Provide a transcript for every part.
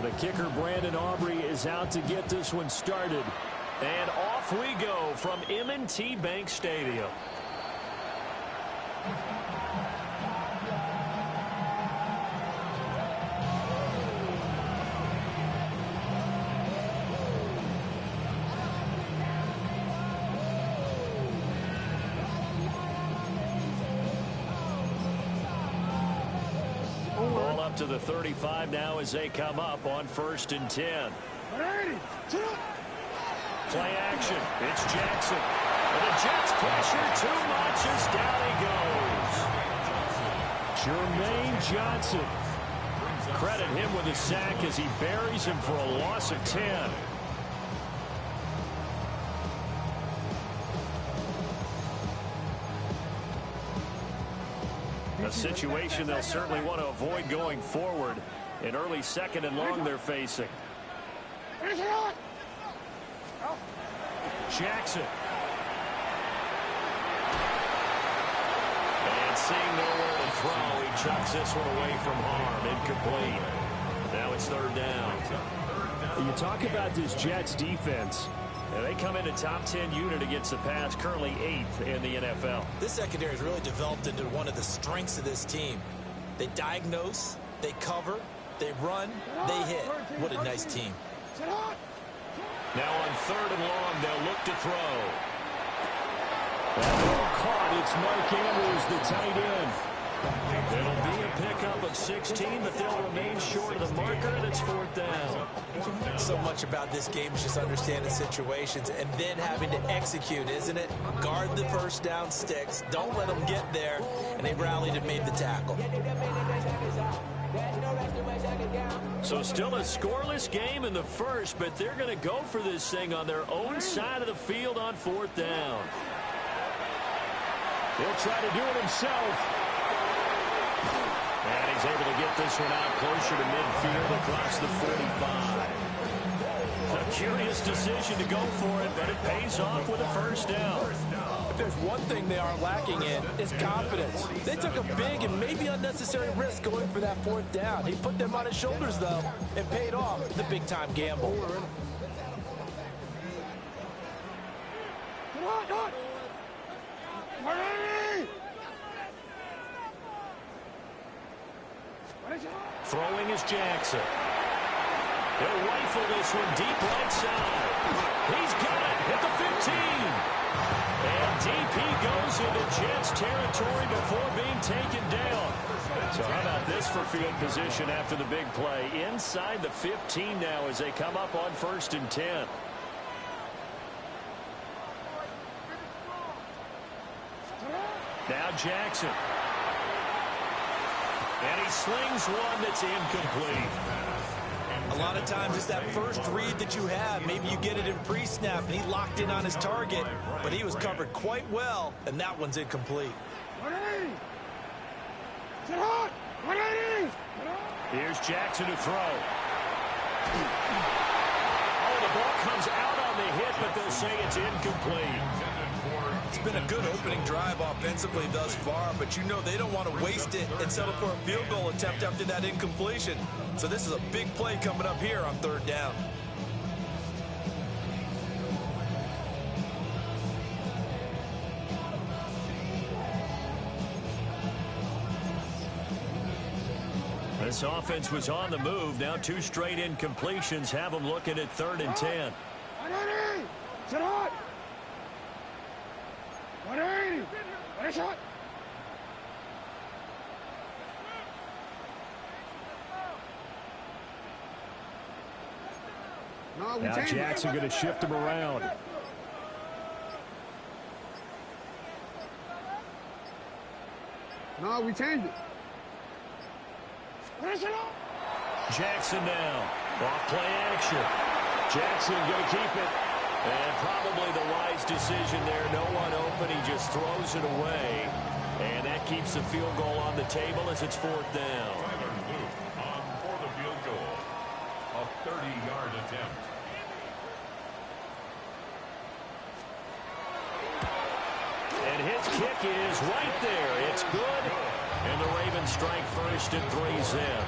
The kicker, Brandon Aubrey, is out to get this one started. And off we go from M&T Bank Stadium. Ball up to the 35 now as they come up on 1st and 10. Play action. It's Jackson. And the Jets pressure too much as down he goes. Jermaine Johnson. Credit him with a sack as he buries him for a loss of 10. A situation they'll certainly want to avoid going forward. An early 2nd and long they're facing. Jackson. And seeing nowhere to throw, he chucks this one away from harm. Incomplete. Now it's 3rd down. You talk about this Jets defense. And they come in a top 10 unit against the pass, currently 8th in the NFL. This secondary has really developed into one of the strengths of this team. They diagnose, they cover, they run, they hit. What a nice team. Now on 3rd and long, they'll look to throw. That ball caught. It's Mark Andrews, the tight end. It'll be a pickup of 16, but they'll remain short of the marker, and it's 4th down. So much about this game is just understanding situations and then having to execute, isn't it? Guard the 1st down sticks. Don't let them get there. And they rallied and made the tackle. So still a scoreless game in the 1st, but they're going to go for this thing on their own side of the field on 4th down. He'll try to do it himself. And he's able to get this one out closer to midfield across the 45. A curious decision to go for it, but it pays off with a 1st down. If there's one thing they are lacking in, it's confidence. They took a big and maybe unnecessary risk going for that 4th down. He put them on his shoulders, though, and paid off the big-time gamble. Throwing is Jackson. He'll rifle this one deep right side. He's got it at the 15. And DP goes into Jets territory before being taken down. So how about this for field position after the big play? Inside the 15 now as they come up on 1st and 10. Now Jackson. And he slings one that's incomplete. A lot of times it's that first read that you have. Maybe you get it in pre-snap, and he locked in on his target, but he was covered quite well, and that one's incomplete. Here's Jackson to throw. Oh, the ball comes out on the hit, but they'll say it's incomplete. It's been a good opening drive offensively thus far, but you know they don't want to waste it and settle for a field goal attempt after that incompletion. So this is a big play coming up here on 3rd down. This offense was on the move. Now 2 straight incompletions have them looking at 3rd and 10. Now Jackson going to shift him around. No, we changed it. Jackson now. Off play action. Jackson going to keep it. And probably the wise decision there. No one open. He just throws it away. And that keeps the field goal on the table as it's 4th down. For the field goal. A 30-yard attempt. And his kick is right there. It's good. And the Ravens on strike first and 3's in.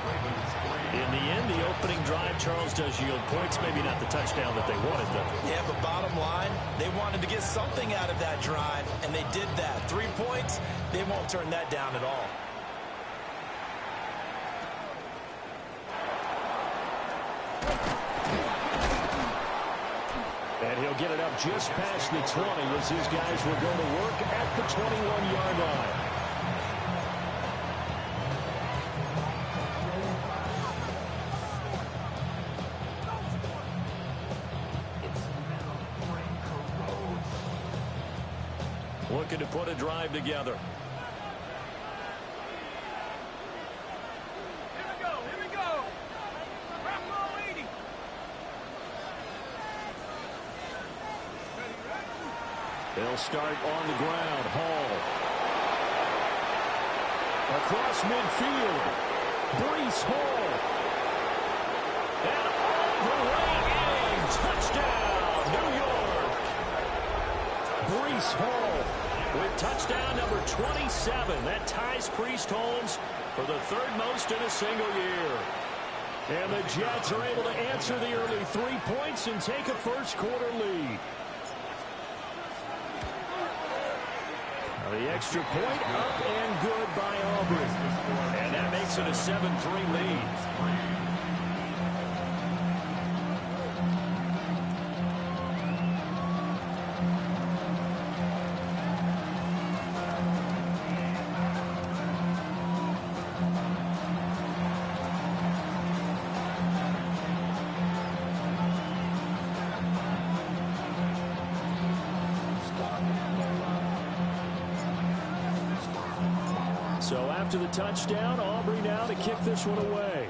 In the end, the opening drive, Charles, does yield points. Maybe not the touchdown that they wanted, though. Yeah, but bottom line, they wanted to get something out of that drive, and they did that. 3 points, they won't turn that down at all. And he'll get it up just past the 20 as his guys will go to work at the 21-yard line. Looking to put a drive together. They'll start on the ground. Hall. Across midfield. Breece Hall. And all the way in. Touchdown, New York. Breece Hall with touchdown number 27. That ties Priest Holmes for the third most in a single year. And the Jets are able to answer the early 3 points and take a first quarter lead. The extra point up and good by Aubrey. And that makes it a 7-3 lead. So after the touchdown, Aubrey now to kick this one away.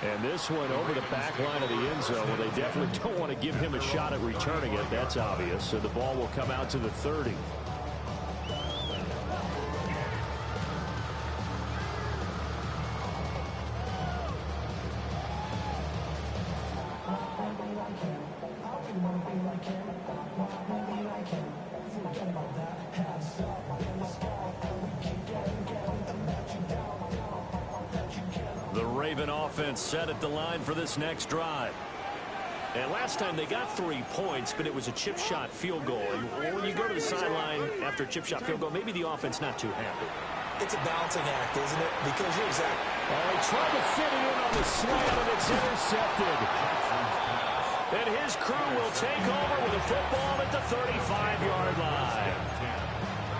And this one over the back line of the end zone. Well, they definitely don't want to give him a shot at returning it. That's obvious. So the ball will come out to the 30. The Raven offense set at the line for this next drive. And last time they got 3 points, but it was a chip shot field goal. And when you go to the sideline after a chip shot field goal, maybe the offense not too happy. It's a balancing act, isn't it? Because you're exactly. Oh, he tried to fit it in on the slant, and it's intercepted. And his crew will take over with a football at the 35-yard line.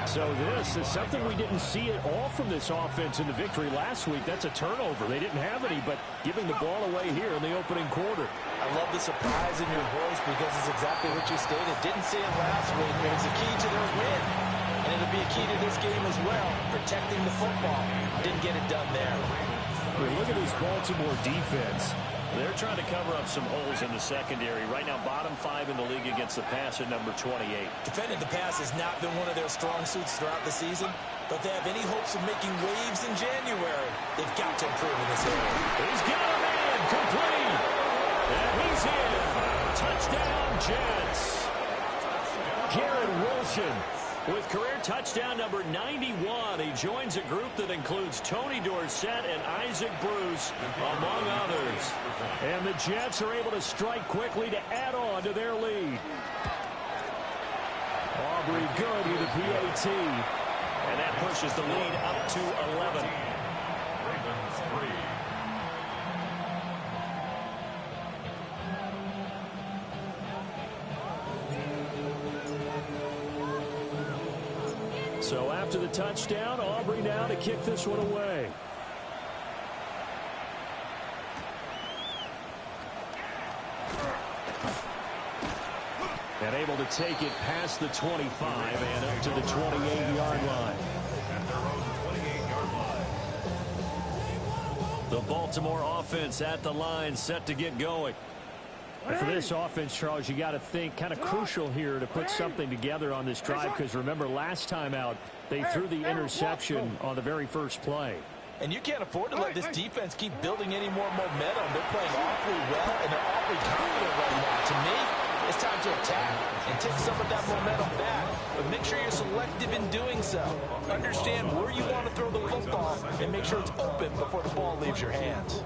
So this is something we didn't see at all from this offense in the victory last week. That's a turnover. They didn't have any, but giving the ball away here in the opening quarter. I love the surprise in your voice because it's exactly what you stated. Didn't see it last week, but it's a key to their win. And it'll be a key to this game as well, protecting the football. Didn't get it done there. Look at this Baltimore defense. They're trying to cover up some holes in the secondary. Right now, bottom 5 in the league against the pass at number 28. Defending the pass has not been one of their strong suits throughout the season, but they have any hopes of making waves in January. They've got to improve in this area. He's got a man complete. And he's in. Touchdown, Jets. Garrett Wilson with career touchdown number 91. He joins a group that includes Tony Dorsett and Isaac Bruce, among others. And the Jets are able to strike quickly to add on to their lead. Aubrey good with a PAT. And that pushes the lead up to 11. So after the touchdown, Aubrey now to kick this one away. And able to take it past the 25 and up to the 28-yard line. The Baltimore offense at the line, set to get going. And for this offense, Charles, you got to think kind of crucial here to put something together on this drive, because remember last time out they threw the interception on the very first play. And you can't afford to let this defense keep building any more momentum. They're playing awfully well, and they're awfully confident right now. To me, It's time to attack and take some of that momentum back. But make sure you're selective in doing so. Understand where you want to throw the football and make sure it's open before the ball leaves your hands.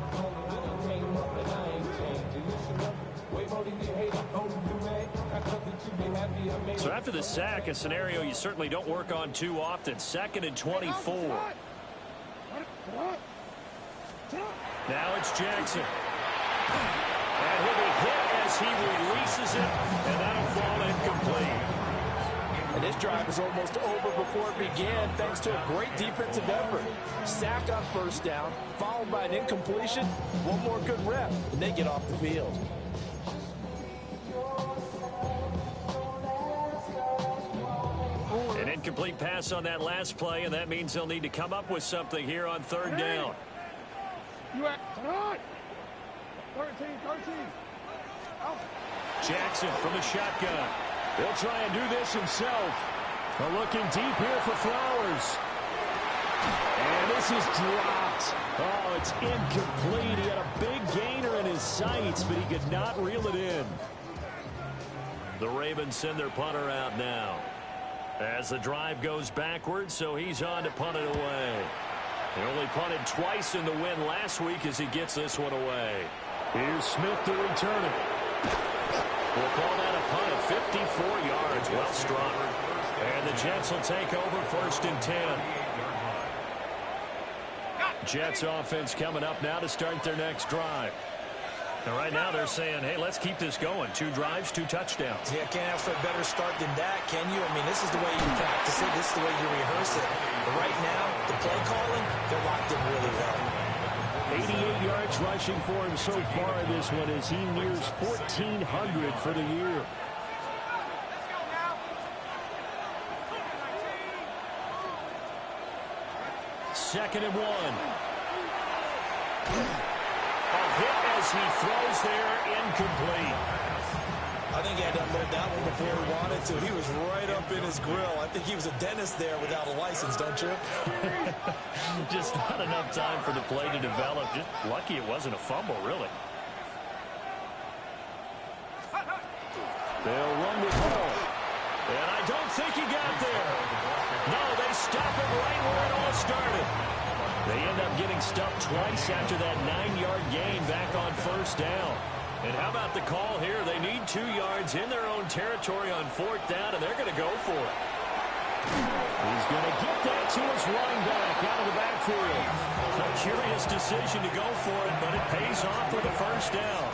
So after the sack, a scenario you certainly don't work on too often. 2nd and 24. Now it's Jackson. And he'll be hit as he releases it, and that'll fall incomplete. And this drive is almost over before it began thanks to a great defensive effort. Sack on 1st down, followed by an incompletion. One more good rep, and they get off the field. An incomplete pass on that last play, and that means they'll need to come up with something here on 3rd down. Jackson from the shotgun. He'll try and do this himself. But looking deep here for Flowers. And this is dropped. Oh, it's incomplete. He had a big gainer in his sights, but he could not reel it in. The Ravens send their punter out now. As the drive goes backwards, so he's on to punt it away. He only punted twice in the win last week as he gets this one away. Here's Smith to return it. We'll call that a punt of 54 yards. Well struck. And the Jets will take over 1st and 10. Jets offense coming up now to start their next drive. And right now they're saying, hey, let's keep this going. 2 drives, 2 touchdowns. Yeah, can't ask for a better start than that, can you? I mean, this is the way you practice it. This is the way you rehearse it. But right now, the play calling, they're locked in really well. 88 yards rushing for him so far in this one as he nears 1,400 for the year. Second and 1. A hit as he throws there, incomplete. I think he had to unload that one before he wanted to. He was right up in his grill. I think he was a dentist there without a license, don't you? Just not enough time for the play to develop. Just lucky it wasn't a fumble, really. They'll run with Hall. And I don't think he got there. No, they stop it right where it all started. They end up getting stuffed twice after that 9-yard gain back on 1st down. And how about the call here? They need 2 yards in their own territory on 4th down, and they're going to go for it. He's going to get that to his running back out of the backfield. A curious decision to go for it, but it pays off with a 1st down.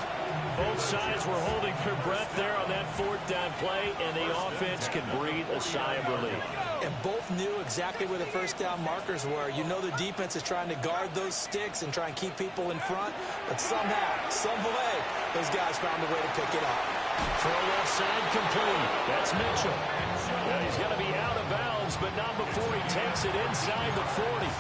Both sides were holding their breath there on that 4th down play, and the offense can breathe a sigh of relief. And both knew exactly where the 1st down markers were. You know the defense is trying to guard those sticks and try and keep people in front, but somehow, some way, those guys found a way to pick it up. Throw left side complete. That's Mitchell. Well, he's going to be out of bounds, but not before he takes it inside the 40.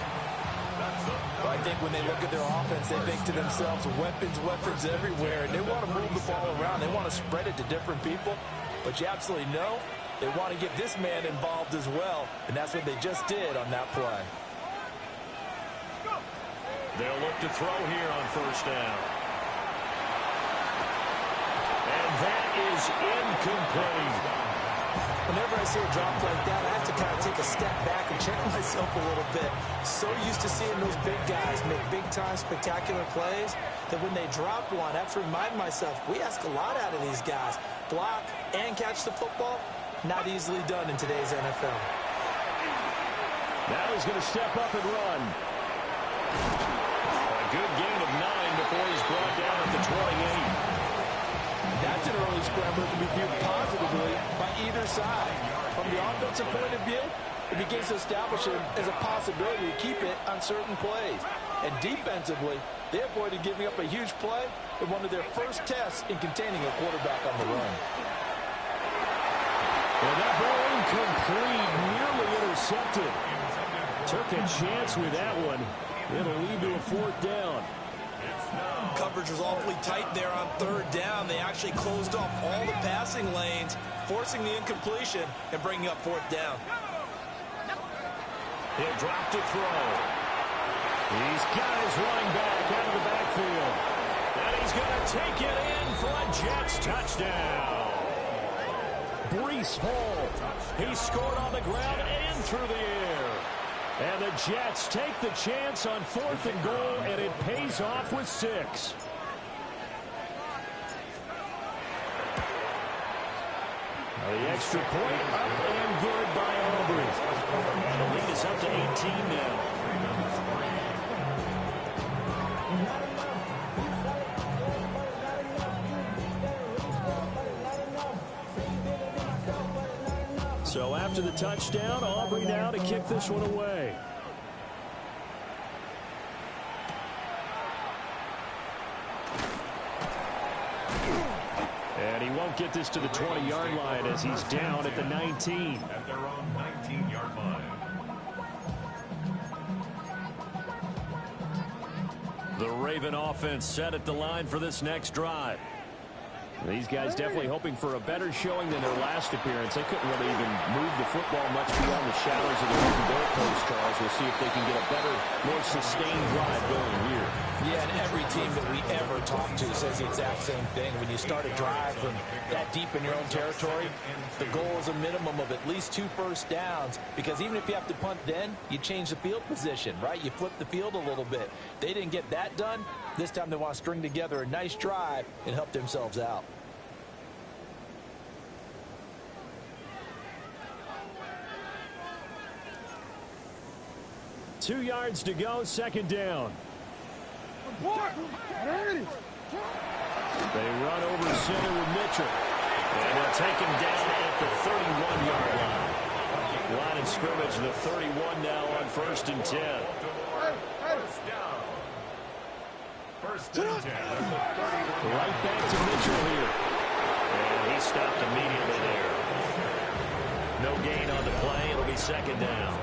I think when they look at their offense, they think to themselves, weapons everywhere, and they want to move the ball around. They want to spread it to different people, but you absolutely know they want to get this man involved as well, and that's what they just did on that play. They'll look to throw here on 1st down. And that is incomplete. Whenever I see a drop like that, I have to kind of take a step back and check myself a little bit. So used to seeing those big guys make big-time spectacular plays that when they drop one, I have to remind myself, we ask a lot out of these guys. Block and catch the football, not easily done in today's NFL. Now he's going to step up and run. A good gain of 9 before he's brought down at the 28. That's an early scrambler to be viewed positively by either side. From the offensive point of view, it begins to establish it as a possibility to keep it on certain plays. And defensively, they avoided giving up a huge play in one of their first tests in containing a quarterback on the run. Well, that ball incomplete, nearly intercepted. Took a chance with that one. It'll lead to a 4th down. Coverage was awfully tight there on 3rd down. They actually closed off all the passing lanes, forcing the incompletion and bringing up 4th down. He'll drop to throw. He's got his running back out of the backfield. And he's going to take it in for a Jets touchdown. Breece Hall. He scored on the ground and through the air. And the Jets take the chance on 4th and goal, and it pays off with 6. The extra point up and good by Aubrey. The lead is up to 18 now. So after the touchdown, Aubrey now to kick this one away. And he won't get this to the 20-yard line as he's down at the 19. At their own 19-yard line. The Raven offense set at the line for this next drive. These guys definitely hoping for a better showing than their last appearance. They couldn't really even move the football much beyond the shadows of the Raven goalpost, Charles. We'll see if they can get a better, more sustained drive going here. Yeah, and every team that we ever talk to says the exact same thing. When you start a drive from that deep in your own territory, the goal is a minimum of at least 2 first downs, because even if you have to punt then, you change the field position, right? You flip the field a little bit. They didn't get that done. This time they want to string together a nice drive and help themselves out. Two yards to go, second down. They run over center with Mitchell. And they'll take him down at the 31-yard line. Line of scrimmage, the 31 now on 1st and 10. First and 10. Right back to Mitchell here. And he stopped immediately there. No gain on the play. It'll be second down.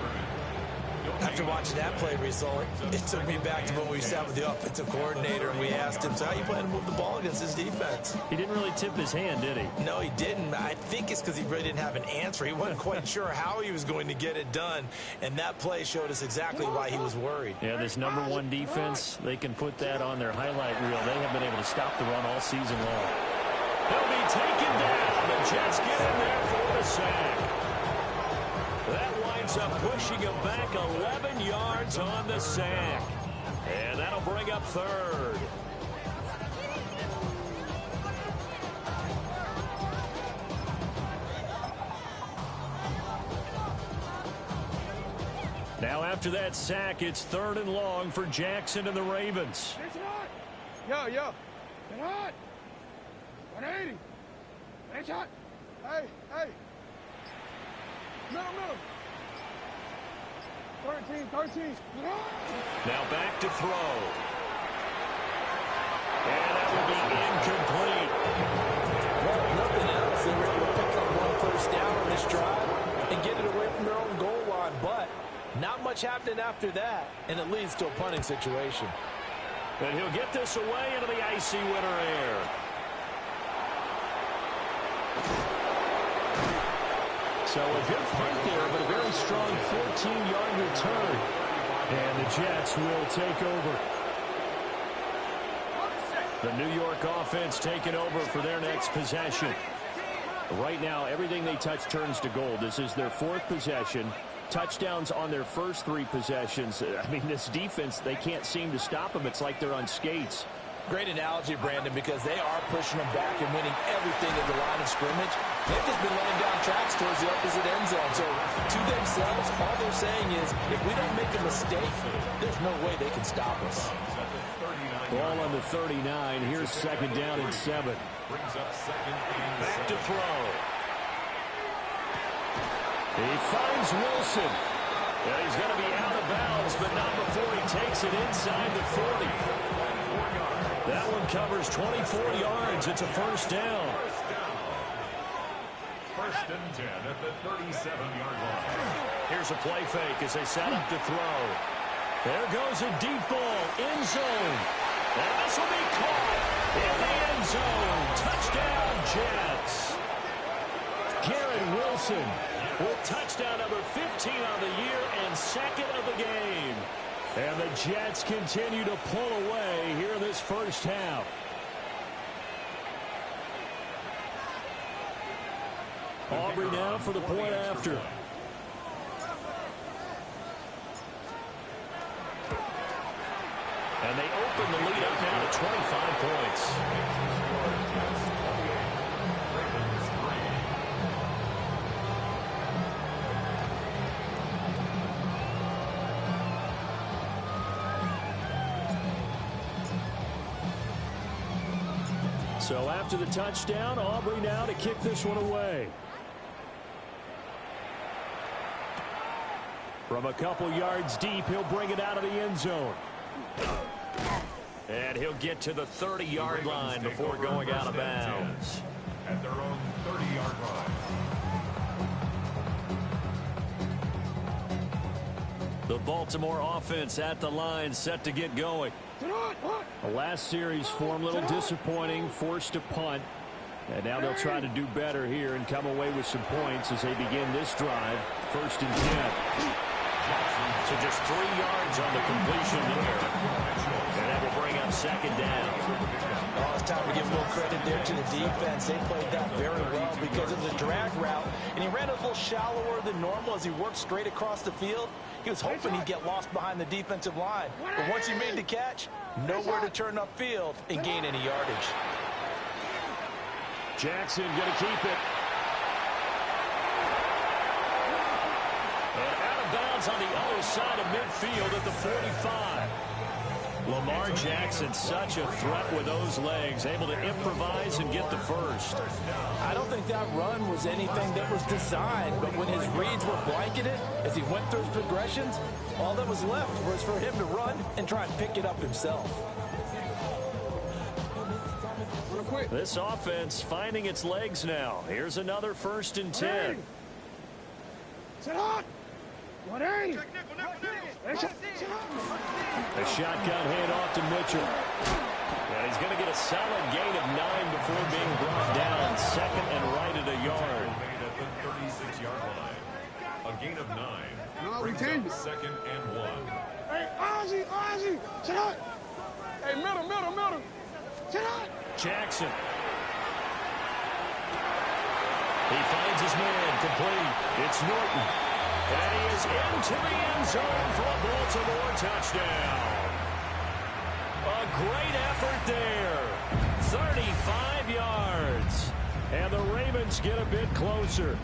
After watching that play result, it took me back to when we sat with the offensive coordinator and we asked him, so how you plan to move the ball against this defense? He didn't really tip his hand, did he? No, he didn't. I think it's because he really didn't have an answer. He wasn't quite sure how he was going to get it done, and that play showed us exactly why he was worried. Yeah, this #1 defense, they can put that on their highlight reel. They have been able to stop the run all season long. He'll be taken down. The Jets get in there for the sack. That winds up pushing him back 11 yards on the sack. And that'll bring up 3rd. Now after that sack, it's 3rd and long for Jackson and the Ravens. Yo, get hot. 180. It's hot. Hey. No. 13. Now back to throw. And that will be incomplete. Well, if nothing else, they were able to pick up 1 first down on this drive and get it away from their own goal line. But not much happening after that, and it leads to a punting situation. And he'll get this away into the icy winter air. So a good punt there, but a very strong 14-yard return. And the Jets will take over. The New York offense taking over for their next possession. Right now, everything they touch turns to gold. This is their 4th possession. Touchdowns on their first 3 possessions. I mean, this defense, they can't seem to stop them. It's like they're on skates. Great analogy, Brandon, because they are pushing them back and winning everything at the line of scrimmage. They've just been laying down tracks towards the opposite end zone. So to themselves, all they're saying is, if we don't make a mistake, there's no way they can stop us. Ball on the 39. Here's 2nd down and 7. Back to throw. He finds Wilson. Yeah, he's going to be out of bounds, but not before he takes it inside the 40. That one covers 24 yards. It's a first down. First and 10 at the 37-yard line. Here's a play fake as they set up to throw. There goes a deep ball, end zone. And this will be caught in the end zone. Touchdown, Jets. Garrett Wilson with touchdown number 15 on the year and 2nd of the game. And the Jets continue to pull away here in this first half. Aubrey now for the point after. And they open the lead up now to 25 points. So after the touchdown, Aubrey now to kick this one away. From a couple yards deep, he'll bring it out of the end zone. And he'll get to the 30-yard line before going out of bounds. At their own 30-yard line. The Baltimore offense at the line, set to get going. The last series form a little disappointing, forced a punt. And now they'll try to do better here and come away with some points as they begin this drive. 1st and 10. So just 3 yards on the completion there. And that will bring up 2nd down. Oh, it's time to give a little credit there to the defense. They played that very well because of the drag route. And he ran a little shallower than normal as he worked straight across the field. He was hoping he'd get lost behind the defensive line. But once he made the catch, nowhere to turn upfield and gain any yardage. Jackson going to keep it. And out of bounds on the other side of midfield at the 45. Lamar Jackson, such a threat with those legs, able to improvise and get the first. I don't think that run was anything that was designed, but when his reads were blanketed, as he went through his progressions, all that was left was for him to run and try and pick it up himself. This offense finding its legs now. Here's another 1st and 10. Sit on! 180! A shotgun handoff to Mitchell. And he's going to get a solid gain of 9 before being brought down. 2nd and right at a yard. Made at the 36-yard line. A gain of 9. No, we Brings changed up it. 2nd and 1. Hey, Ozzy! Sit on! Hey, middle! Sit on! Jackson. He finds his man complete. It's Norton. And he is into the end zone for a Baltimore touchdown. A great effort there. 35 yards. And the Ravens get a bit closer.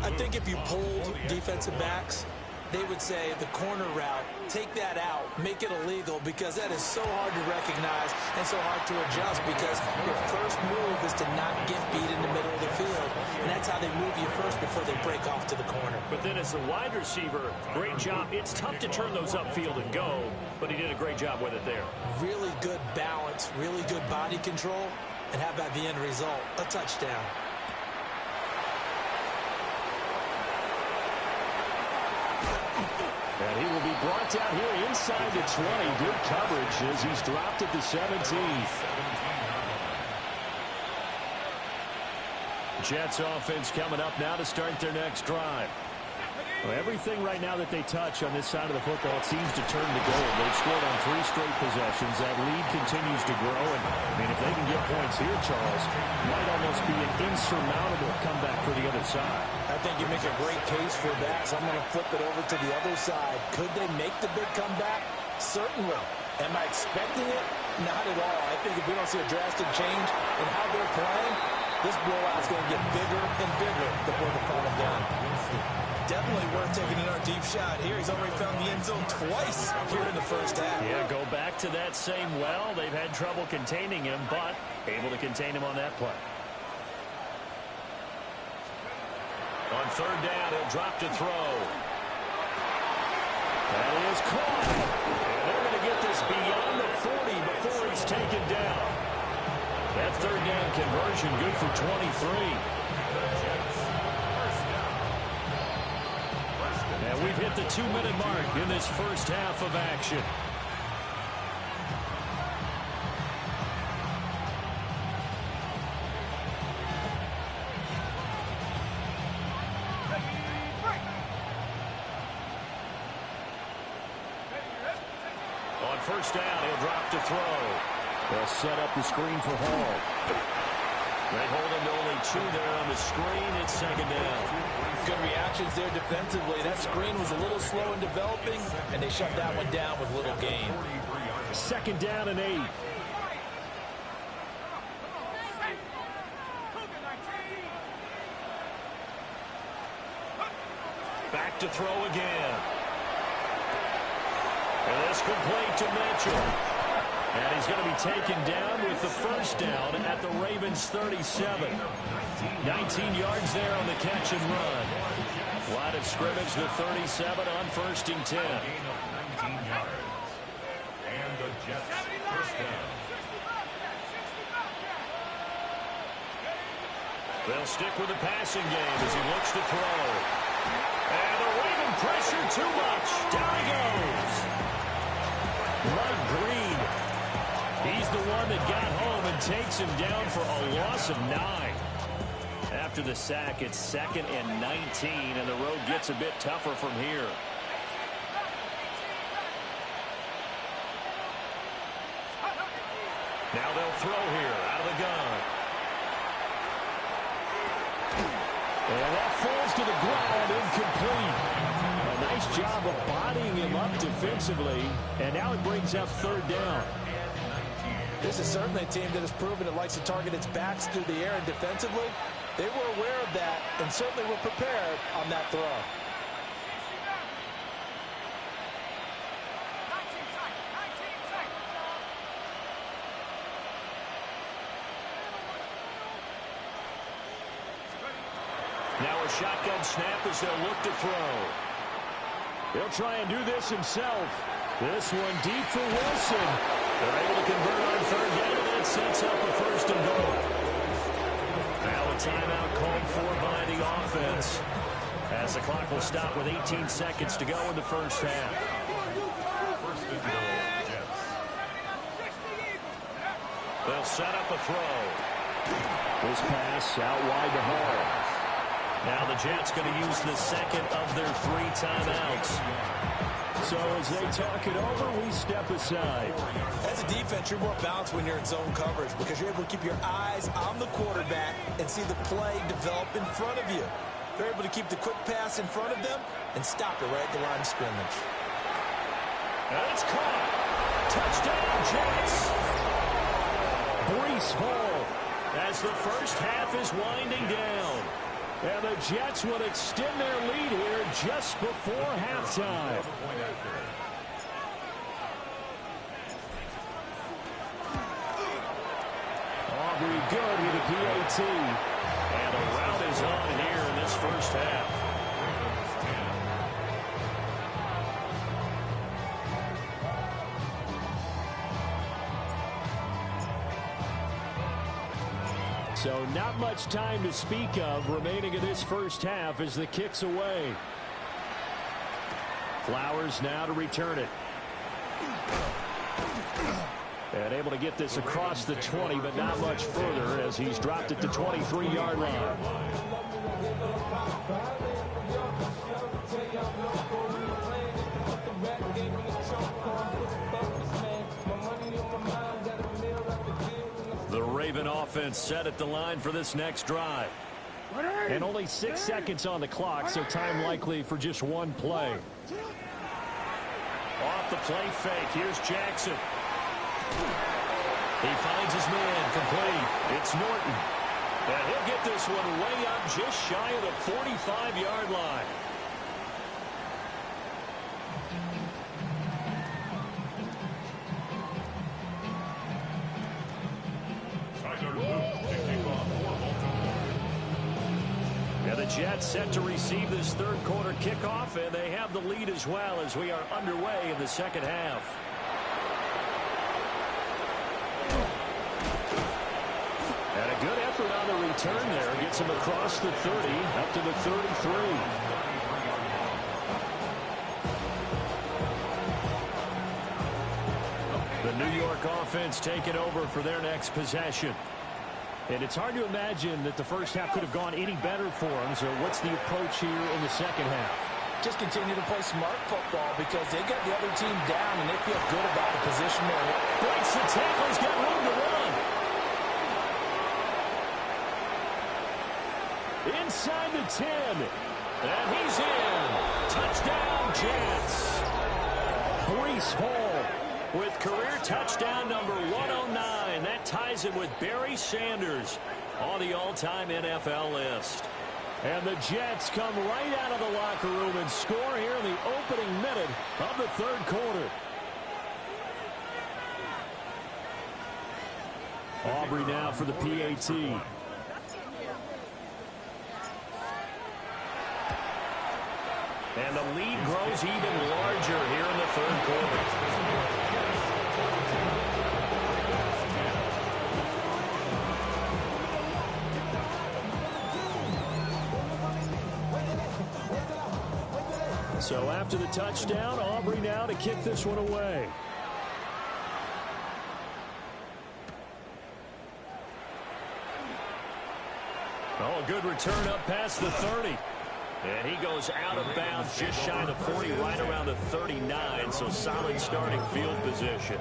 I think if you polled defensive backs, they would say the corner route, take that out, make it illegal, because that is so hard to recognize and so hard to adjust, because your first move is to not get beat in the middle of the field, and that's how they move you first before they break off to the corner. But then as the wide receiver, great job. It's tough to turn those upfield and go, but he did a great job with it there. Really good balance, really good body control, and how about the end result? A touchdown. And he will be brought down here inside the 20. Good coverage as he's dropped at the 17. Jets offense coming up now to start their next drive. Well, everything right now that they touch on this side of the football, it seems to turn to gold. They've scored on 3 straight possessions. That lead continues to grow. And, I mean, if they can get points here, Charles, it might almost be an insurmountable comeback for the other side. I think you make a great case for that, so I'm going to flip it over to the other side. Could they make the big comeback? Certainly. Am I expecting it? Not at all. I think if we don't see a drastic change in how they're playing, this blowout's going to get bigger and bigger before the final down. Definitely worth taking another deep shot here. He's already found the end zone twice here in the first half. Yeah, go back to that same well. They've had trouble containing him, but able to contain him on that play. On 3rd down, he'll drop to throw. That is caught. And they're going to get this beyond the 40 before he's taken down. That 3rd down conversion good for 23. And we've hit the 2-minute mark in this first half of action. On 1st down, he'll drop to throw. They'll set up the screen for Hall. They hold him to only 2 there on the screen. It's second down. Good reactions there defensively. That screen was a little slow in developing, and they shut that one down with little gain. Second down and 8. Back to throw again. And this complete to Mitchell. And he's going to be taken down with the first down at the Ravens' 37. 19 yards there on the catch and run. Line of scrimmage, the 37 on 1st and 10. 19 yards. And the Jets first down. They'll stick with the passing game as he looks to throw. And the Raven pressure too much. Down he goes. Mike Green. He's the one that got home and takes him down for a loss of 9. After the sack, it's 2nd and 19, and the road gets a bit tougher from here. Now they'll throw here out of the gun. And that falls to the ground, incomplete. A nice job of bodying him up defensively, and now it brings up 3rd down. This is certainly a team that has proven it likes to target its backs through the air, and defensively, they were aware of that and certainly were prepared on that throw. Now a shotgun snap as they'll look to throw. He'll try and do this himself. This one deep for Wilson. They're able to convert on 3rd down, and that sets up a 1st and goal. Now a timeout called for by the offense, as the clock will stop with 18 seconds to go in the first half. First and goal, Jets. They'll set up a throw. This pass out wide to Hall. Now the Jets going to use the 2nd of their 3 timeouts. So as they talk it over, we step aside. As a defense, you're more balanced when you're in zone coverage because you're able to keep your eyes on the quarterback and see the play develop in front of you. They're able to keep the quick pass in front of them and stop it right at the line of scrimmage. And it's caught. Touchdown, Jets. Breece Hall as the first half is winding down. And the Jets will extend their lead here just before halftime. Aubrey good with a PAT. And a rout is on here in this first half. So not much time to speak of remaining in this first half as the kick's away. Flowers now to return it. And able to get this across the 20, but not much further as he's dropped at the 23-yard line. The Raven offense set at the line for this next drive. And only 6 seconds on the clock, so time likely for just one play. Off the play fake, here's Jackson. He finds his man, complete. It's Norton. And he'll get this one way up just shy of the 45-yard line. And the Jets set to receive this third quarter kickoff, and they have the lead as well as we are underway in the second half. And a good effort on the return there. Gets him across the 30, up to the 33. The New York offense taking over for their next possession. And it's hard to imagine that the first half could have gone any better for them. So what's the approach here in the second half? Just continue to play smart football because they got the other team down and they feel good about the position they're in. Breaks the tackle. He's got room to run. inside the 10. And he's in. Touchdown, Jets. Breece Hall with career touchdown number 109. That ties him with Barry Sanders on the all-time NFL list. And the Jets come right out of the locker room and score here in the opening minute of the third quarter. Aubrey now for the PAT. And the lead grows even larger here in the third quarter. So after the touchdown, Aubrey now to kick this one away. Oh, a good return up past the 30. And he goes out of bounds just shy of the 40, right around the 39. So solid starting field position.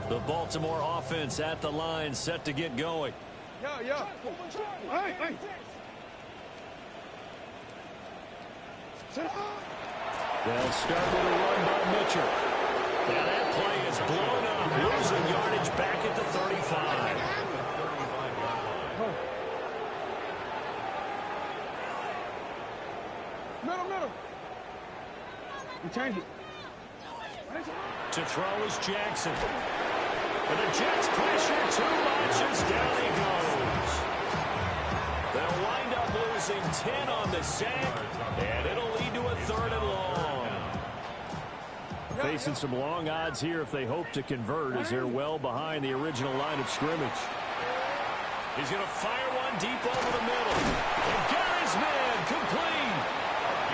The Baltimore offense at the line, set to get going. Yeah. Hey. They'll start with a run by Mitchell. Now that play is blown up, losing yardage back at the 35. Middle. We change it. To throw is Jackson. And the Jets pressure too much as down he goes. They'll wind up losing 10 on the sack, and it'll lead to a 3rd and long. Facing some long odds here if they hope to convert, as they're well behind the original line of scrimmage. He's going to fire one deep over the middle. And got his man complete.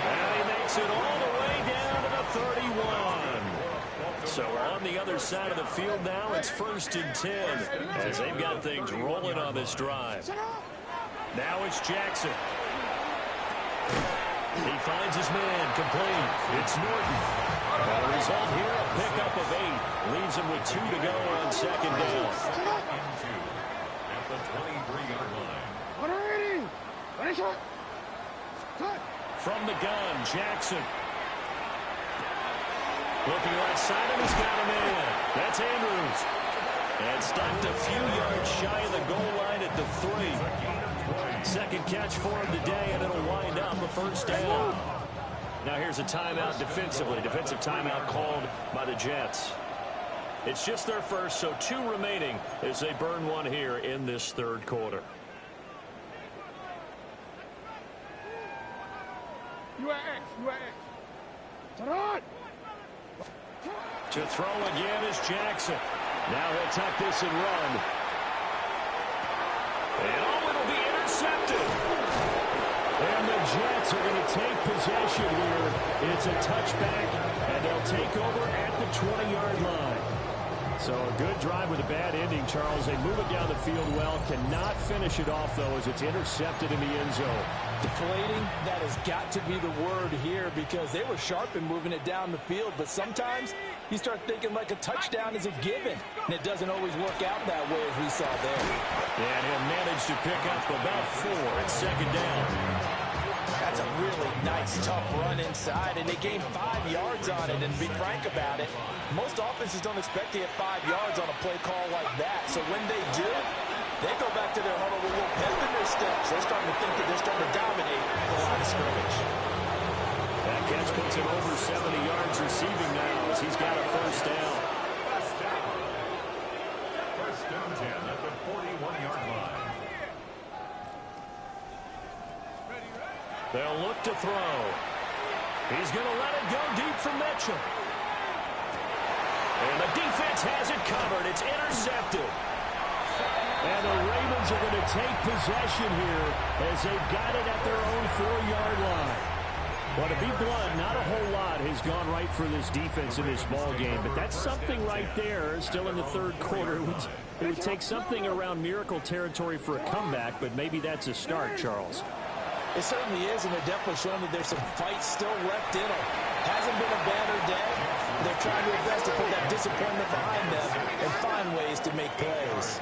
And he makes it all the way down to the 31. So on the other side of the field now, it's 1st and 10 as they've got things rolling on this drive. Now it's Jackson. He finds his man complete. It's Norton. The result here, a pickup of 8. Leaves him with 2 to go on 2nd down. At the 23-yard line. From the gun, Jackson. Looking right side, and he's got a man. That's Andrews. And stopped a few yards shy of the goal line at the 3. Second catch for him today, and it'll wind up a 1st down. Now here's a timeout defensively. Defensive timeout called by the Jets. It's just their first, so 2 remaining as they burn one here in this 3rd quarter. You at X. To throw again is Jackson. Now he'll tuck this and run. And it'll be intercepted. And the Jets are going to take possession here. It's a touchback, and they'll take over at the 20-yard line. So a good drive with a bad ending, Charles. They move it down the field well. Cannot finish it off, though, as it's intercepted in the end zone. Deflating, that has got to be the word here, because they were sharp in moving it down the field. But sometimes you start thinking like a touchdown is a given, and it doesn't always work out that way, as we saw there. And he'll manage to pick up about 4 at 2nd down. That's a really nice, tough run inside, and they gained 5 yards on it. And to be frank about it, most offenses don't expect to get 5 yards on a play call like that. So when they do, they go back to their huddle with a little pep in their steps. They're starting to think that they're starting to dominate the line of scrimmage. That catch puts him over 70 yards receiving now as he's got a 1st down. 1st down 10 at the 41-yard line. They'll look to throw. He's going to let it go deep for Mitchell. And the defense has it covered. It's intercepted. And the Ravens are going to take possession here as they've got it at their own 4-yard line. Well, to be blunt, not a whole lot has gone right for this defense in this ball game, but that's something right there. Still in the 3rd quarter. It would take something around miracle territory for a comeback, but maybe that's a start, Charles. It certainly is, and they're definitely showing that there's some fight still left in them. Hasn't been a banner day, They're trying their best to put that disappointment behind them and find ways to make plays.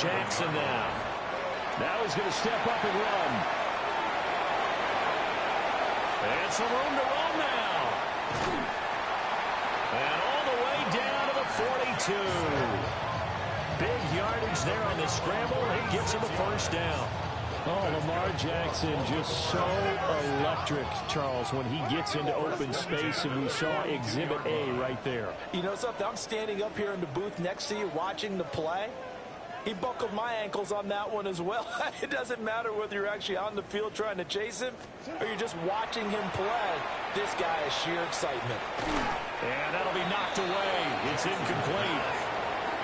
Jackson now. Now he's going to step up and run. And some room to run now. And all the way down to the 42. Big yardage there on the scramble. It gets him a first down. Oh, Lamar Jackson just so electric, Charles, when he gets into open space, and we saw Exhibit A right there. You know something? I'm standing up here in the booth next to you watching the play. He buckled my ankles on that one as well. It doesn't matter whether you're actually on the field trying to chase him or you're just watching him play. This guy is sheer excitement. And that'll be knocked away. It's incomplete.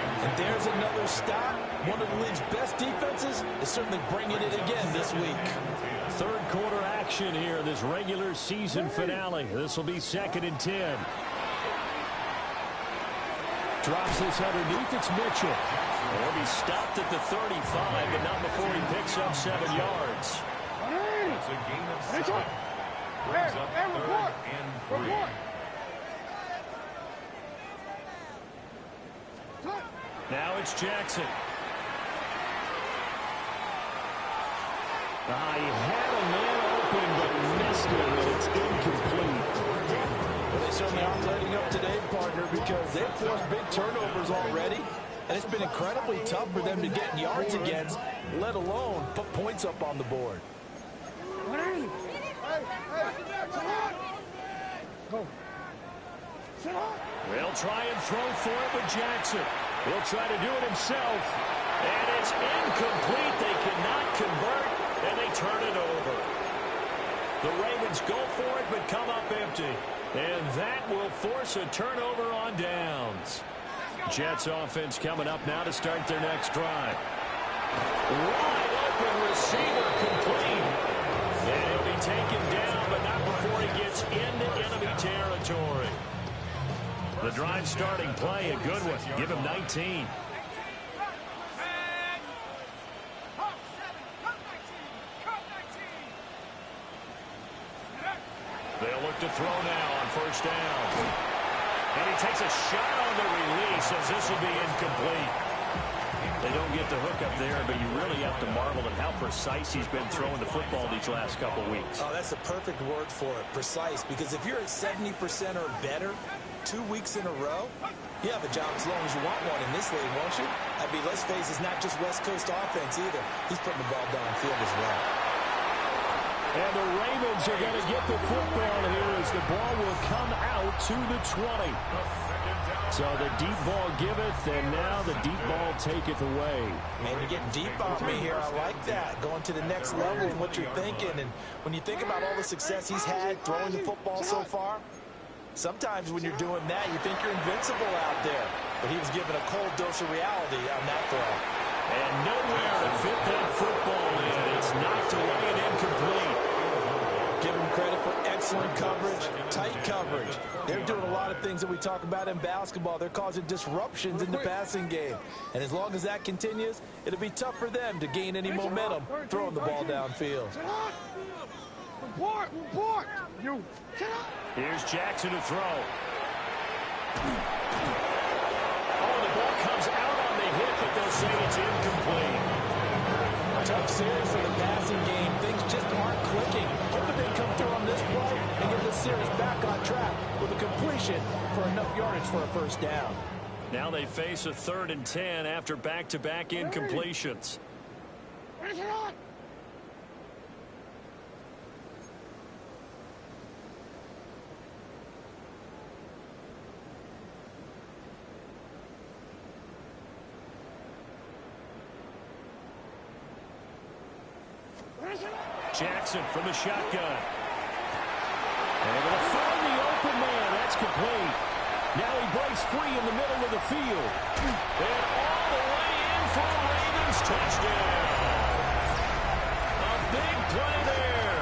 And there's another stop. One of the league's best defenses is certainly bringing it again this week. Third quarter action here in this regular season finale. This will be 2nd and 10. Drops this underneath. It's Mitchell. He'll be stopped at the 35, but not before he picks up 7 yards. It's a gain of 7. Brings up 3rd and 3. Now it's Jackson. He had a man open, but missed it, and it's incomplete. Well, they certainly aren't letting up today, partner, because they've forced big turnovers already, and it's been incredibly tough for them to get yards against, let alone put points up on the board. They'll try and throw for it with Jackson. He'll try to do it himself. And it's incomplete. They cannot convert, and they turn it over. The Ravens go for it, but come up empty. And that will force a turnover on downs. Jets offense coming up now to start their next drive. Wide open receiver complete. And he'll be taken down, but not before he gets into enemy territory. The drive starting play, a good one. Give him 19. They'll look to throw now on first down. And he takes a shot on the release as this will be incomplete. They don't get the hook up there, but you really have to marvel at how precise he's been throwing the football these last couple weeks. Oh, that's the perfect word for it, precise, because if you're at 70% or better 2 weeks in a row, you have a job as long as you want one in this league, won't you? I mean, let's face it, it's not just West Coast offense either. He's putting the ball downfield as well. And the Ravens are going to get the football here as the ball will come out to the 20. So the deep ball giveth, and now the deep ball taketh away. Man, you're getting deep on me here. I like that. Going to the next level in what you're thinking. And when you think about all the success he's had throwing the football so far, sometimes when you're doing that, you think you're invincible out there. But he was given a cold dose of reality on that throw. And nowhere to fit that football in. It's knocked away and incomplete. Give him credit for excellent coverage, tight coverage. They're doing a lot of things that we talk about in basketball. They're causing disruptions in the passing game. And as long as that continues, it'll be tough for them to gain any momentum throwing the ball downfield. Here's Jackson to throw. Oh, the ball comes out on the hit, but they'll say it's incomplete. Tough series for the passing game. Things just aren't clicking. Hoping they come through on this play and get this series back on track with a completion for enough yardage for a first down. Now they face a 3rd and 10 after back-to-back incompletions. Jackson from the shotgun. Able to find the open man. That's complete. Now he breaks free in the middle of the field. And all the way in for a Ravens touchdown. A big play there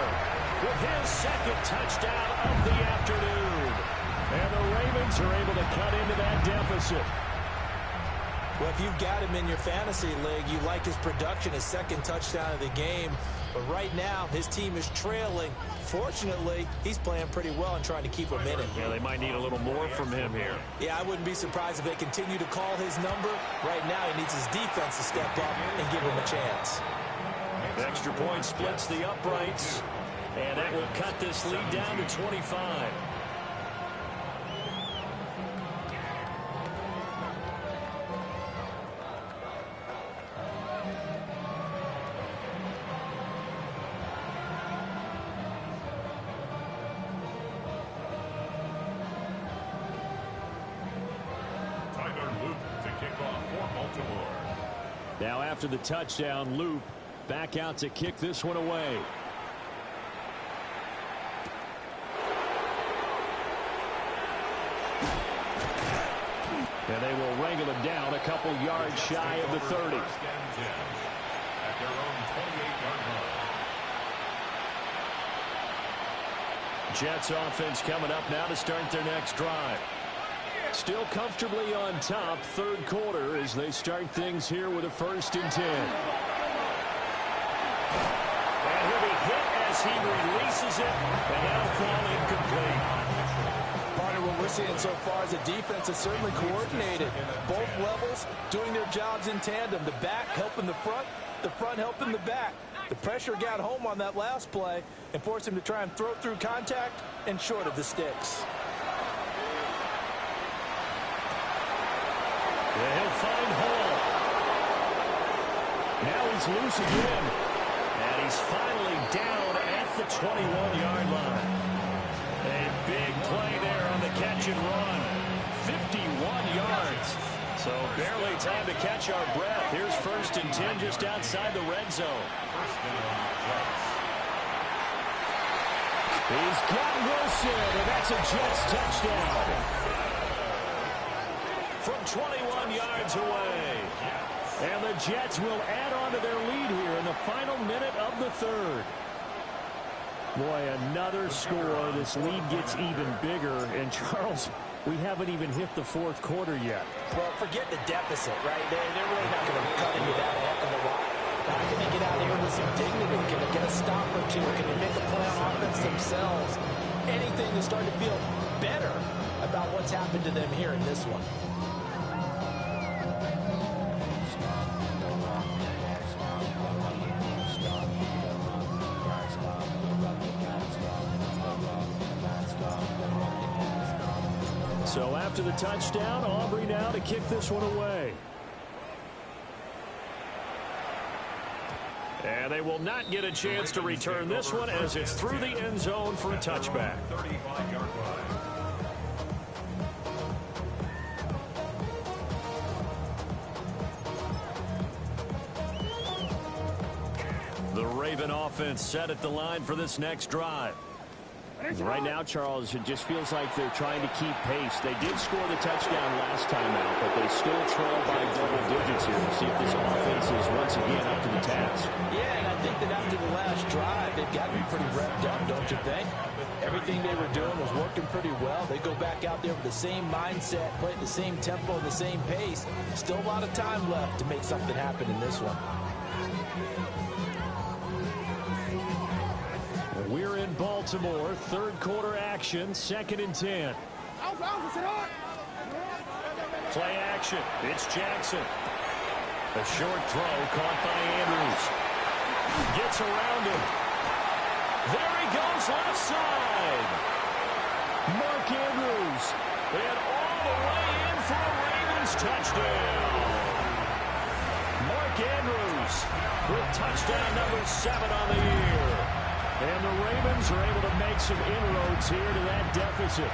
with his 2nd touchdown of the afternoon. And the Ravens are able to cut into that deficit. Well, if you've got him in your fantasy league, you like his production, his second touchdown of the game. But right now, his team is trailing. Fortunately, he's playing pretty well and trying to keep him in it. Yeah, they might need a little more from him here. Yeah, I wouldn't be surprised if they continue to call his number. Right now, he needs his defense to step up and give him a chance. Extra point splits the uprights, and that will cut this lead down to 25. Now after the touchdown, Loop back out to kick this one away. And they will wrangle him down a couple yards shy of the 30. At their own 28-yard line. Jets offense coming up now to start their next drive. Still comfortably on top, third quarter, as they start things here with a 1st and 10. And he'll be hit as he releases it, and that'll fall incomplete. Part of what we're seeing so far is the defense is certainly coordinated. Both levels doing their jobs in tandem. The back helping the front helping the back. The pressure got home on that last play and forced him to try and throw through contact and short of the sticks. Yeah, he'll find Hall. Now he's loose again. And he's finally down at the 21-yard line. A big play there on the catch and run. 51 yards. So barely time to catch our breath. Here's 1st and 10 just outside the red zone. He's got Wilson, and that's a Jets touchdown. From 21 yards away. And the Jets will add on to their lead here in the final minute of the 3rd. Boy, another score. This lead gets even bigger. And, Charles, we haven't even hit the 4th quarter yet. Well, forget the deficit, right? They're really not going to cut into that heck of a lot. How can they get out of here with some dignity? Can they get a stop or two? Can they make a play on offense themselves? Anything to start to feel better about what's happened to them here in this one. So after the touchdown, Aubrey now to kick this one away. And they will not get a chance to return this one as it's through the end zone for a touchback. 35-yard line. The Raven offense set at the line for this next drive. Right now, Charles, it just feels like they're trying to keep pace. They did score the touchdown last time out, but they still trail by double digits here. We'll see if this offense is once again up to the task. Yeah, and I think that after the last drive, they've got to be pretty revved up, don't you think? Everything they were doing was working pretty well. They go back out there with the same mindset, play at the same tempo and the same pace. Still a lot of time left to make something happen in this one. We're in Baltimore, third quarter action, 2nd and 10. Play action. It's Jackson. A short throw caught by Andrews. Gets around him. There he goes left side. Mark Andrews. And all the way in for a Ravens touchdown. Mark Andrews with touchdown number 7 on the year. And the Ravens are able to make some inroads here to that deficit.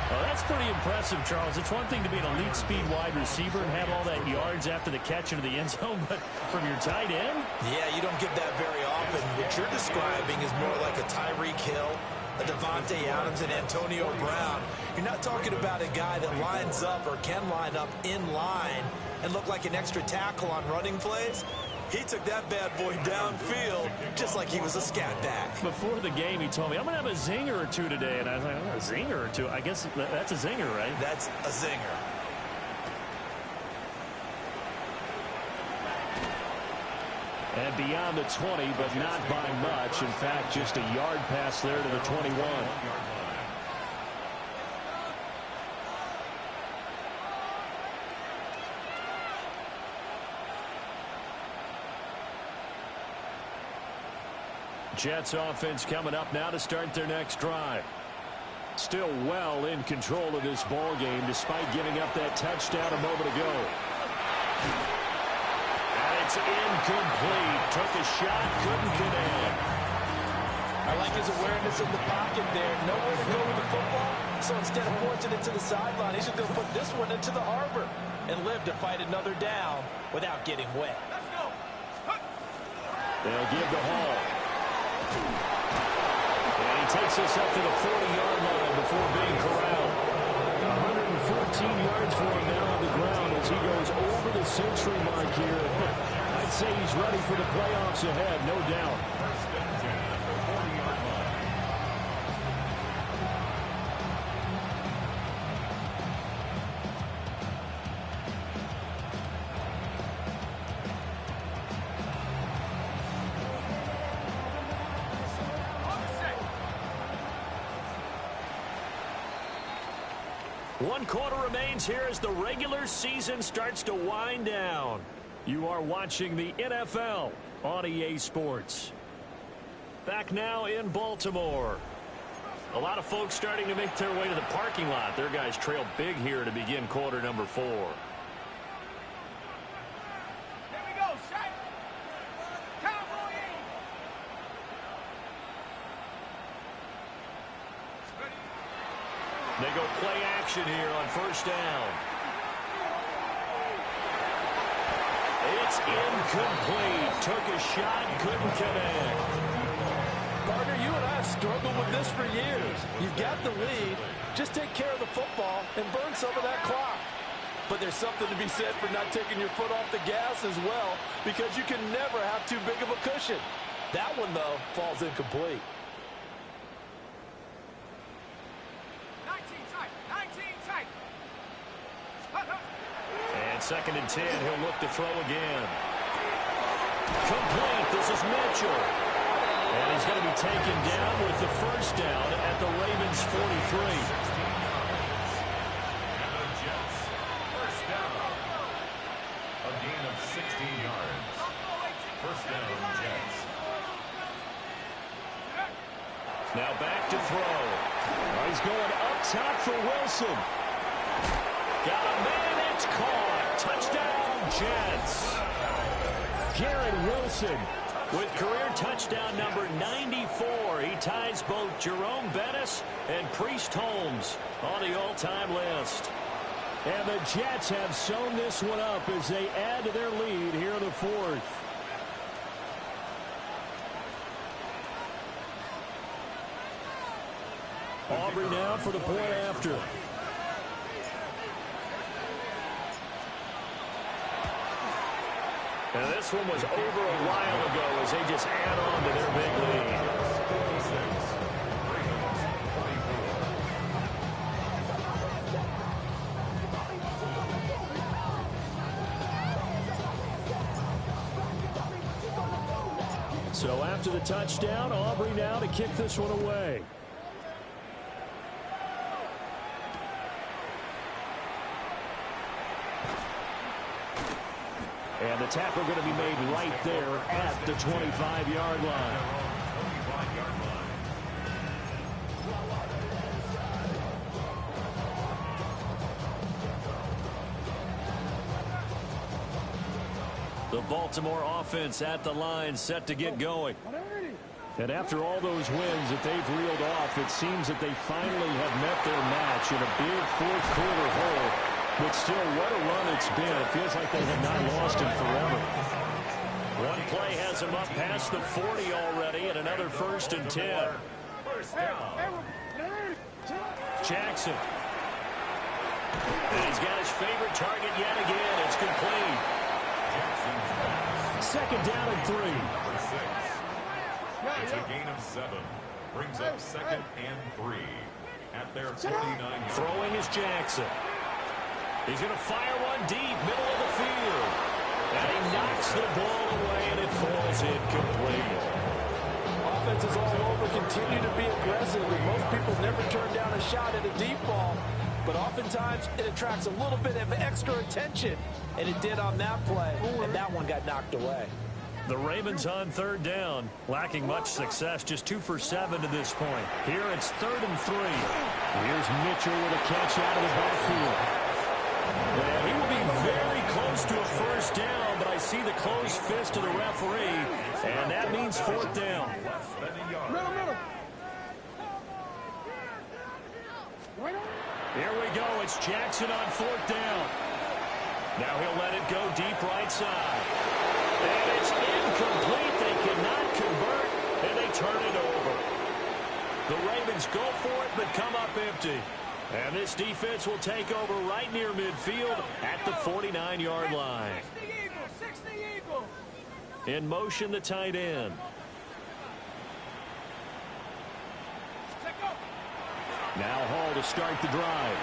Well, that's pretty impressive, Charles. It's one thing to be an elite speed wide receiver and have all that yards after the catch into the end zone, but from your tight end? Yeah, you don't get that very often. What you're describing is more like a Tyreek Hill, a Devontae Adams, and Antonio Brown. You're not talking about a guy that lines up or can line up in line and look like an extra tackle on running plays. He took that bad boy downfield just like he was a scat back. Before the game, he told me, I'm going to have a zinger or two today. And I was like, oh, a zinger or two? I guess that's a zinger, right? That's a zinger. And beyond the 20, but not by much. In fact, just a yard pass there to the 21. Jets offense coming up now to start their next drive. Still well in control of this ball game despite giving up that touchdown a moment ago. And it's incomplete. Took a shot, couldn't connect. I like his awareness in the pocket there. Nowhere to go with the football. So instead of forcing it to the sideline, he's just going to put this one into the harbor and live to fight another down without getting wet. They'll give the Hall. And he takes us up to the 40-yard line before being corralled. 114 yards for him now on the ground as he goes over the century mark here. I'd say he's ready for the playoffs ahead, no doubt. One quarter remains here as the regular season starts to wind down. You are watching the NFL on EA Sports. Back now in Baltimore. A lot of folks starting to make their way to the parking lot. Their guys trail big here to begin quarter number 4. They go play action here on first down. It's incomplete. Took a shot, couldn't connect. Partner, you and I have struggled with this for years. You've got the lead. Just take care of the football and burn some of that clock. But there's something to be said for not taking your foot off the gas as well, because you can never have too big of a cushion. That one, though, falls incomplete. And 2nd and 10, he'll look to throw again. Complete. This is Mitchell. And he's going to be taken down with the first down at the Ravens' 43. And the Jets, first down. A gain of 16 yards. First down, Jets. Now back to throw. He's going up top for Wilson. Got a man. It's caught. Touchdown, Jets. Garrett Wilson with career touchdown number 94. He ties both Jerome Bettis and Priest Holmes on the all-time list. And the Jets have sewn this one up as they add to their lead here in the 4th. Aubrey now for the point after. And this one was over a while ago as they just add on to their big lead. So after the touchdown, Aubrey now to kick this one away. And the tackle going to be made right there at the 25-yard line. The Baltimore offense at the line, set to get going. And after all those wins that they've reeled off, it seems that they finally have met their match in a big fourth-quarter hole. But still, what a run it's been. It feels like they have not lost it forever. One play has him up past the 40 already, and another 1st and 10. First down. Jackson. And he's got his favorite target yet again. It's complete. 2nd down and 3. Number 6. It's a gain of 7. Brings up 2nd and 3 at their 49. Throwing is Jackson. He's going to fire one deep, middle of the field. And he knocks the ball away, and it falls incomplete. Offenses all over continue to be aggressive, and most people never turn down a shot at a deep ball. But oftentimes, it attracts a little bit of extra attention, and it did on that play, and that one got knocked away. The Ravens on third down, lacking much success, just 2 for 7 to this point. Here it's 3rd and 3. Here's Mitchell with a catch out of the backfield. And he will be very close to a first down, but I see the closed fist of the referee, and that means 4th down. Middle. Here we go. It's Jackson on 4th down. Now he'll let it go deep right side. And it's incomplete. They cannot convert, and they turn it over. The Ravens go for it, but come up empty. And this defense will take over right near midfield at the 49-yard line. In motion, the tight end. Now Hall to start the drive.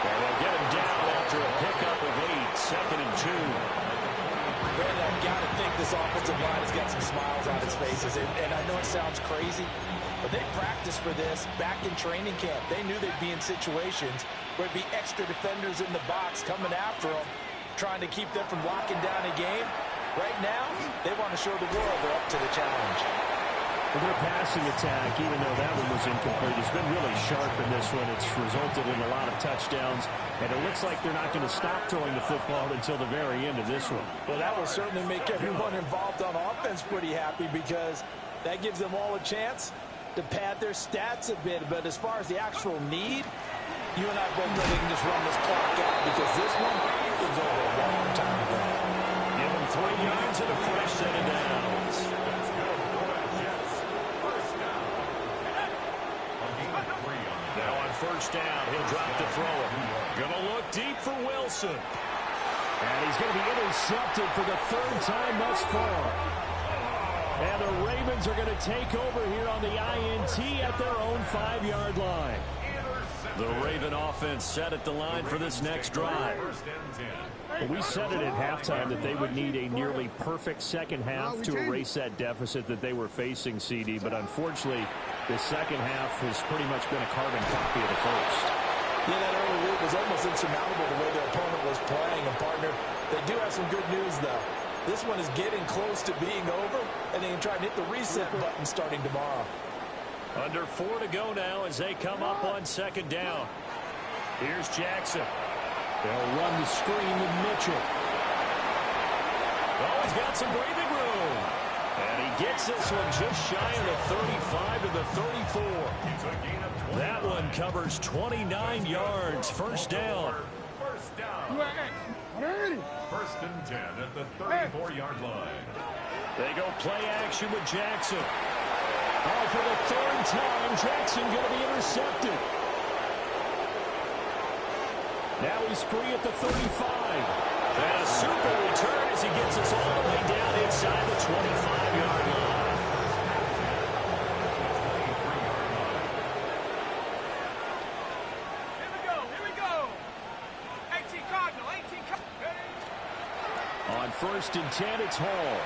And they'll get him down after a pickup of 8, 2nd and 2. Brandon, I've got to think this offensive line has got some smiles on its faces. And I know it sounds crazy, but they practiced for this back in training camp. They knew they'd be in situations where it'd be extra defenders in the box coming after them, trying to keep them from locking down a game. Right now, they want to show the world they're up to the challenge. Well, their passing attack, even though that one was incomplete, has been really sharp in this one. It's resulted in a lot of touchdowns, and it looks like they're not going to stop throwing the football until the very end of this one. Well, that will certainly make everyone involved on offense pretty happy, because that gives them all a chance to pad their stats a bit. But as far as the actual need, you and I both know they can just run this clock out, because this one is over a long time ago. Give them 3 yards and a fresh set of downs. Now on first down, he'll drop to throw it. Gonna look deep for Wilson. And he's going to be intercepted for the 3rd time thus far. And the Ravens are going to take over here on the INT at their own 5-yard line. The Raven offense set at the line for this next drive. Well, we said it at halftime that they would need a nearly perfect second half to erase that deficit that they were facing, CD. But unfortunately, the second half has pretty much been a carbon copy of the first. Yeah, that early lead was almost insurmountable the way their opponent was playing. And, partner, they do have some good news, though. This one is getting close to being over, and they can try and hit the reset button starting tomorrow. Under 4 to go now as they come up on 2nd down. Here's Jackson. They'll run the screen with Mitchell. Oh, he's got some breathing room. And he gets this one just shy of the 35 to the 34. That one covers 29 yards. First down. First and 10 at the 34-yard line. They go play action with Jackson. Oh, for the 3rd time, Jackson going to be intercepted. Now he's free at the 35. And a super return as he gets us all the way down inside the 25-yard line. Here we go. 18 Cardinal, 18 Cardinal. On 1st and 10, it's Hall.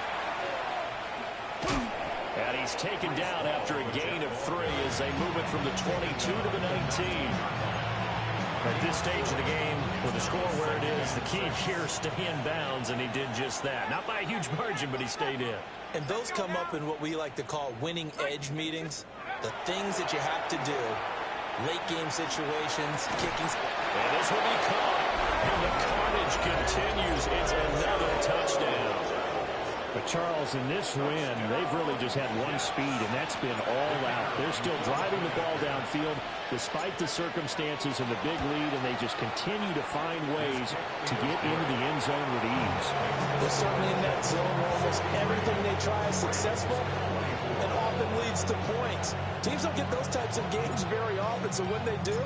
And he's taken down after a gain of 3 as they move it from the 22 to the 19. At this stage of the game, with the score where it is, the key here is stay in bounds, and he did just that. Not by a huge margin, but he stayed in. And those come up in what we like to call winning edge meetings. The things that you have to do. Late game situations, kicking. And this will be caught. And the carnage continues. It's another touchdown. But, Charles, in this win, they've really just had one speed, and that's been all out. They're still driving the ball downfield despite the circumstances and the big lead, and they just continue to find ways to get into the end zone with ease. They're certainly in that zone where almost everything they try is successful and often leads to points. Teams don't get those types of games very often, so when they do,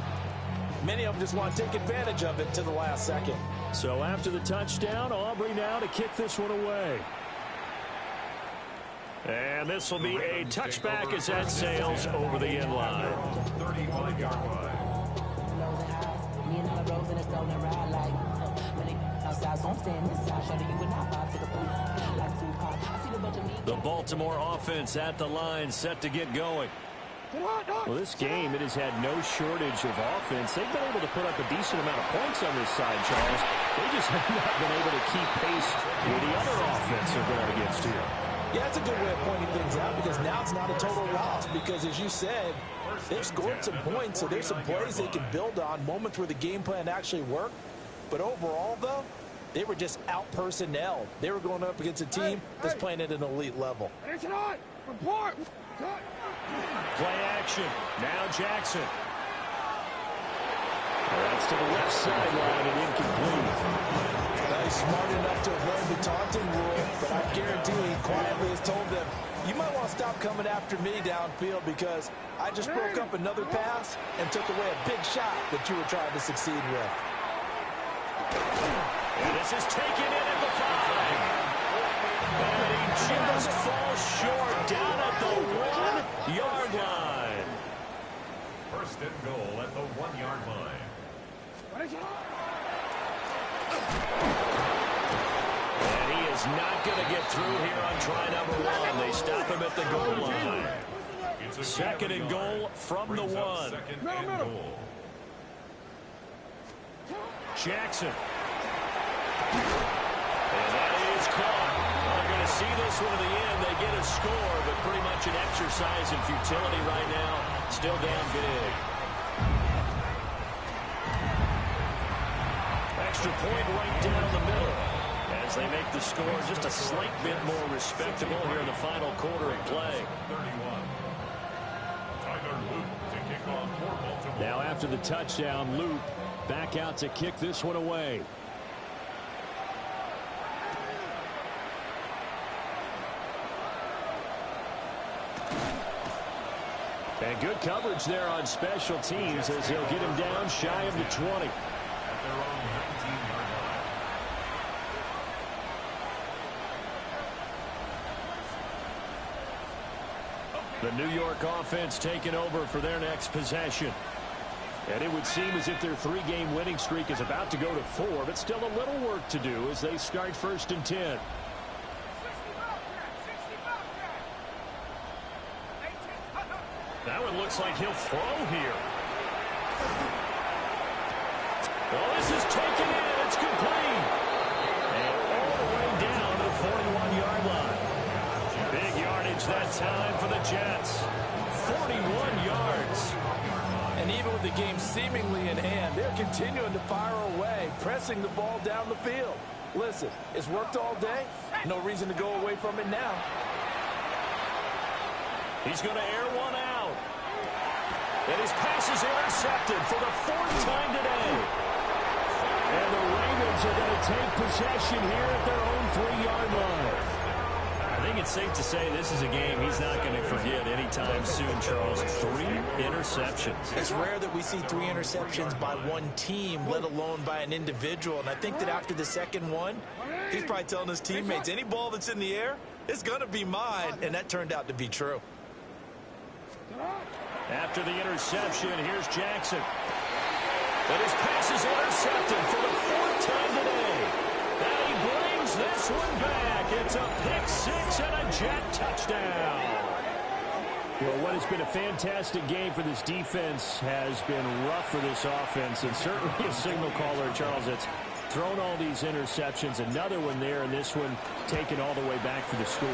many of them just want to take advantage of it to the last second. So after the touchdown, Aubrey now to kick this one away. And this will be a touchback as that sails over the end line. 35-yard line. The Baltimore offense at the line, set to get going. Well, this game, it has had no shortage of offense. They've been able to put up a decent amount of points on this side, Charles. They just have not been able to keep pace with the other offense they're going against here. Yeah, that's a good way of pointing things out because now it's not a total loss because, as you said, they've scored some points, so there's some plays they can build on, moments where the game plan actually worked. But overall, though, they were just out-personnel. They were going up against a team that's playing at an elite level. Report. Play action. Now Jackson. That's to the left sideline and incomplete. He's smart enough to have learned the taunting rule, but I guarantee he quietly has told them, you might want to stop coming after me downfield because I just broke up another pass and took away a big shot that you were trying to succeed with. And this is taken in at the 5. And he just falls short down at the 1-yard line. First and goal at the 1-yard line. And he is not going to get through here on try number 1. They stop him at the goal line. Second and goal from the 1. Second and goal. Jackson. And that is caught. They're going to see this one to the end. They get a score, but pretty much an exercise in futility right now. Still down big. Extra point right down the middle as they make the score just a slight bit more respectable here in the final quarter of play. 31. Tyler Luke to kick off for Baltimore. Now after the touchdown, Luke back out to kick this one away. And good coverage there on special teams as they'll get him down shy of the 20. At their own 19-yard line. The New York offense taking over for their next possession. And it would seem as if their 3-game winning streak is about to go to 4, but still a little work to do as they start first and 10. That one looks like he'll throw here. Well, this is taken in. It's complete. And all the way down to the 41-yard line. Big yardage that time for the Jets. 41 yards. And even with the game seemingly in hand, they're continuing to fire away, pressing the ball down the field. Listen, it's worked all day. No reason to go away from it now. He's going to air one out. And his pass is intercepted for the 4th time today. And the Ravens are going to take possession here at their own 3-yard line. I think it's safe to say this is a game he's not going to forget anytime soon, Charles. 3 interceptions. It's rare that we see 3 interceptions by one team, let alone by an individual. And I think that after the second one, he's probably telling his teammates, any ball that's in the air, it's going to be mine. And that turned out to be true. After the interception, here's Jackson. And his pass is intercepted for the 4th time today. And he brings this one back. It's a pick-6 and a Jet touchdown. Well, what has been a fantastic game for this defense has been rough for this offense, and certainly a signal caller, Charles, that's thrown all these interceptions. Another one there, and this one taken all the way back for the score.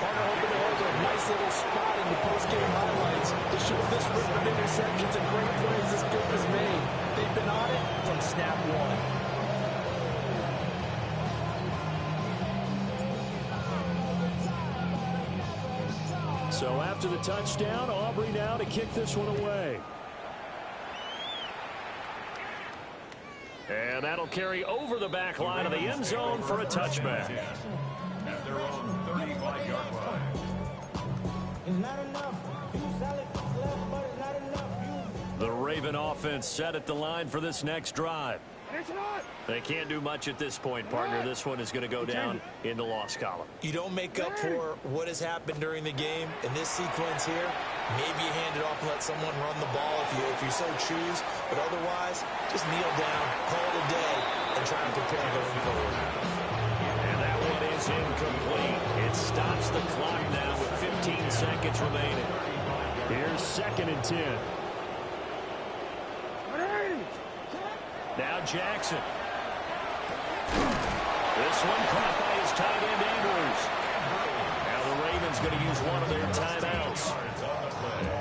Partner hoping to hold a nice little spot in the post-game highlights to show this rip of interceptions and great plays this group has made. They've been on it from snap one. So after the touchdown, Aubrey now to kick this one away. And that'll carry over the back line of the end zone for a touchback. At their own 35-yard line. The Raven offense set at the line for this next drive. They can't do much at this point, partner. This one is going to go down in the loss column. You don't make up for what has happened during the game. In this sequence here, maybe you hand it off and let someone run the ball if you so choose. But otherwise, just kneel down, call it a day, and try and prepare going forward. is incomplete. It stops the clock now with 15 seconds remaining. Here's 2nd and 10. Now Jackson. This one caught by his tight end, Andrews. Now the Ravens going to use one of their timeouts.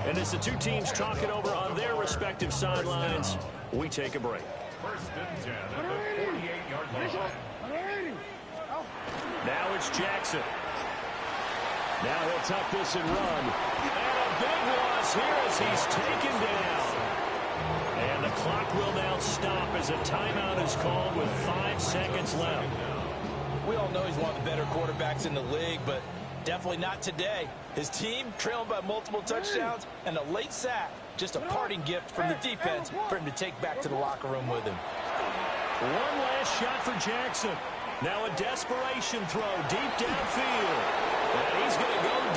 And as the two teams talk it over on their respective sidelines, we take a break. 1st and 10 at the 48-yard line. Now it's Jackson. Now he'll tuck this and run. And a big loss here as he's taken down. And the clock will now stop as a timeout is called with 5 seconds left. We all know he's one of the better quarterbacks in the league, but definitely not today. His team trailing by multiple touchdowns and a late sack. Just a parting gift from the defense for him to take back to the locker room with him. One last shot for Jackson. Now a desperation throw deep downfield. And he's going to go